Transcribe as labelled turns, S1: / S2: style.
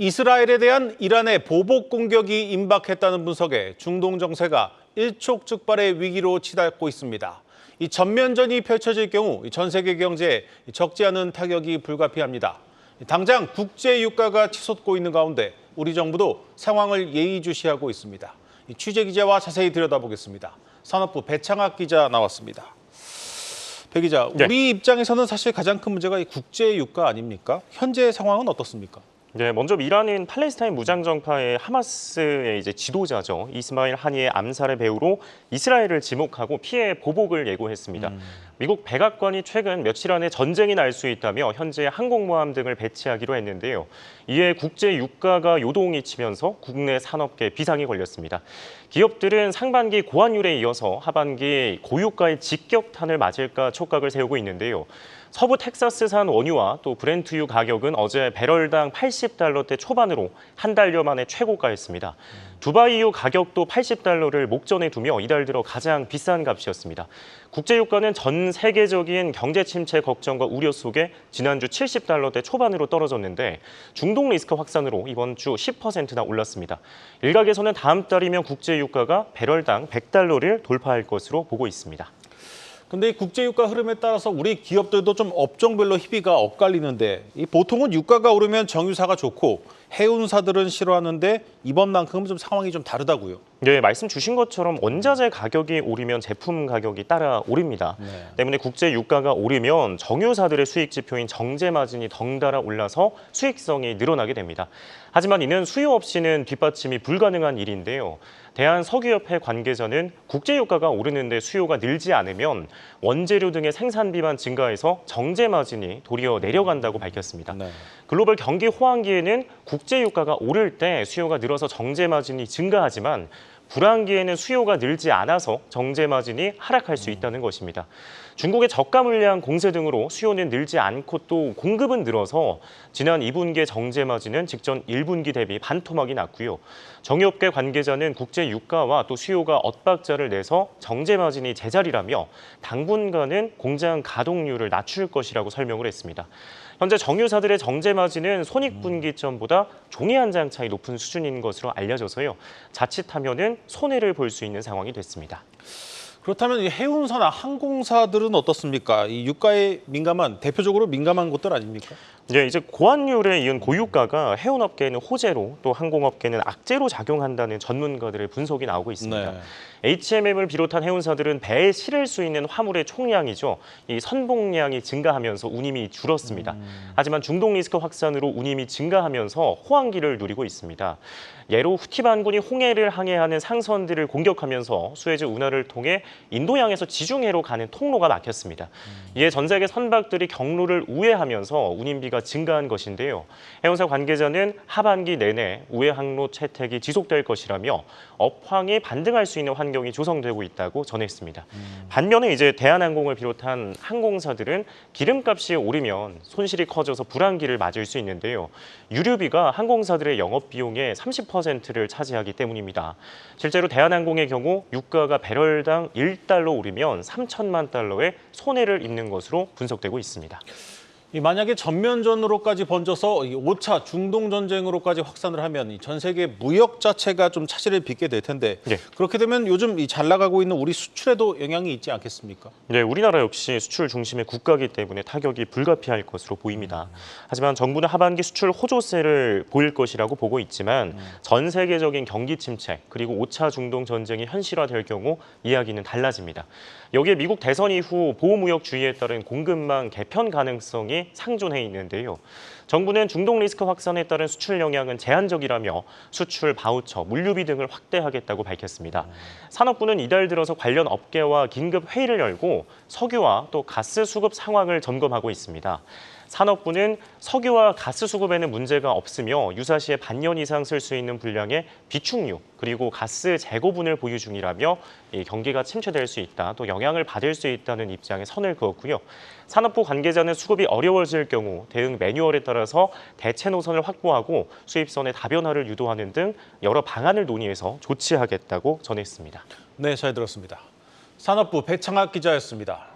S1: 이스라엘에 대한 이란의 보복 공격이 임박했다는 분석에 중동 정세가 일촉즉발의 위기로 치닫고 있습니다. 이 전면전이 펼쳐질 경우 전 세계 경제에 적지 않은 타격이 불가피합니다. 당장 국제 유가가 치솟고 있는 가운데 우리 정부도 상황을 예의주시하고 있습니다. 취재 기자와 자세히 들여다보겠습니다. 산업부 배창학 기자 나왔습니다. 배 기자, 우리 입장에서는 사실 가장 큰 문제가 이 국제 유가 아닙니까? 현재 상황은 어떻습니까?
S2: 네, 먼저 이란은 팔레스타인 무장정파의 하마스의 지도자죠. 이스마일 하니의 암살의 배후로 이스라엘을 지목하고 피해 보복을 예고했습니다. 미국 백악관이 최근 며칠 안에 전쟁이 날 수 있다며 현재 항공모함 등을 배치하기로 했는데요. 이에 국제 유가가 요동이 치면서 국내 산업계 비상이 걸렸습니다. 기업들은 상반기 고환율에 이어서 하반기 고유가의 직격탄을 맞을까 촉각을 세우고 있는데요. 서부 텍사스산 원유와 또 브렌트유 가격은 어제 배럴당 80달러대 초반으로 한 달여 만에 최고가였습니다. 두바이유 가격도 80달러를 목전에 두며 이달 들어 가장 비싼 값이었습니다. 국제유가는 전 세계적인 경제 침체 걱정과 우려 속에 지난주 70달러대 초반으로 떨어졌는데 중동 리스크 확산으로 이번 주 10%나 올랐습니다. 일각에서는 다음 달이면 국제유가가 배럴당 100달러를 돌파할 것으로 보고 있습니다.
S1: 근데 이 국제유가 흐름에 따라서 우리 기업들도 좀 업종별로 희비가 엇갈리는데 보통은 유가가 오르면 정유사가 좋고 해운사들은 싫어하는데 이번만큼은 좀 상황이 좀 다르다고요.
S2: 네, 말씀 주신 것처럼 원자재 가격이 오르면 제품 가격이 따라 오릅니다. 때문에 국제 유가가 오르면 정유사들의 수익 지표인 정제 마진이 덩달아 올라서 수익성이 늘어나게 됩니다. 하지만 이는 수요 없이는 뒷받침이 불가능한 일인데요. 대한석유협회 관계자는 국제 유가가 오르는데 수요가 늘지 않으면 원재료 등의 생산비만 증가해서 정제 마진이 도리어 내려간다고 밝혔습니다. 글로벌 경기 호황기에는 국제 유가가 오를 때 수요가 늘어서 정제 마진이 증가하지만 불황기에는 수요가 늘지 않아서 정제 마진이 하락할 수 있다는 것입니다. 중국의 저가 물량 공세 등으로 수요는 늘지 않고 또 공급은 늘어서 지난 2분기의 정제 마진은 직전 1분기 대비 반토막이 났고요. 정유업계 관계자는 국제 유가와 또 수요가 엇박자를 내서 정제 마진이 제자리라며 당분간은 공장 가동률을 낮출 것이라고 설명을 했습니다. 현재 정유사들의 정제 마진은 손익분기점보다 종이 한 장 차이 높은 수준인 것으로 알려져서요. 자칫하면은 손해를 볼 수 있는 상황이 됐습니다.
S1: 그렇다면 이 해운사나 항공사들은 어떻습니까? 이 유가에 대표적으로 민감한 곳들 아닙니까?
S2: 네, 이제 고환율에 이은 고유가가 해운업계에는 호재로 또 항공업계는 악재로 작용한다는 전문가들의 분석이 나오고 있습니다. HMM을 비롯한 해운사들은 배에 실을 수 있는 화물의 총량이죠. 이 선봉량이 증가하면서 운임이 줄었습니다. 하지만 중동 리스크 확산으로 운임이 증가하면서 호황기를 누리고 있습니다. 예로 후티 반군이 홍해를 항해하는 상선들을 공격하면서 수에즈 운하를 통해 인도양에서 지중해로 가는 통로가 막혔습니다. 이에 전 세계 선박들이 경로를 우회하면서 운임비가 증가한 것인데요. 해운사 관계자는 하반기 내내 우회 항로 채택이 지속될 것이라며 업황이 반등할 수 있는 환경이 조성되고 있다고 전했습니다. 반면에 이제 대한항공을 비롯한 항공사들은 기름값이 오르면 손실이 커져서 불황기를 맞을 수 있는데요. 유류비가 항공사들의 영업비용의 30%를 차지하기 때문입니다. 실제로 대한항공의 경우 유가가 배럴당 1달러 오르면 3천만 달러의 손해를 입는 것으로 분석되고 있습니다.
S1: 만약에 전면전으로까지 번져서 5차 중동 전쟁으로까지 확산을 하면 전 세계 무역 자체가 좀 차질을 빚게 될 텐데 그렇게 되면 요즘 잘 나가고 있는 우리 수출에도 영향이 있지 않겠습니까?
S2: 네, 우리나라 역시 수출 중심의 국가이기 때문에 타격이 불가피할 것으로 보입니다. 하지만 정부는 하반기 수출 호조세를 보일 것이라고 보고 있지만 전 세계적인 경기 침체 그리고 5차 중동 전쟁이 현실화될 경우 이야기는 달라집니다. 여기에 미국 대선 이후 보호무역주의에 따른 공급망 개편 가능성이 상존해 있는데요. 정부는 중동 리스크 확산에 따른 수출 영향은 제한적이라며 수출 바우처, 물류비 등을 확대하겠다고 밝혔습니다. 산업부는 이달 들어서 관련 업계와 긴급 회의를 열고 석유와 또 가스 수급 상황을 점검하고 있습니다. 산업부는 석유와 가스 수급에는 문제가 없으며 유사시에 반년 이상 쓸 수 있는 분량의 비축유 그리고 가스 재고분을 보유 중이라며 경기가 침체될 수 있다, 또 영향을 받을 수 있다는 입장에 선을 그었고요. 산업부 관계자는 수급이 어려워질 경우 대응 매뉴얼에 따라서 대체 노선을 확보하고 수입선의 다변화를 유도하는 등 여러 방안을 논의해서 조치하겠다고 전했습니다.
S1: 네, 잘 들었습니다. 산업부 배창학 기자였습니다.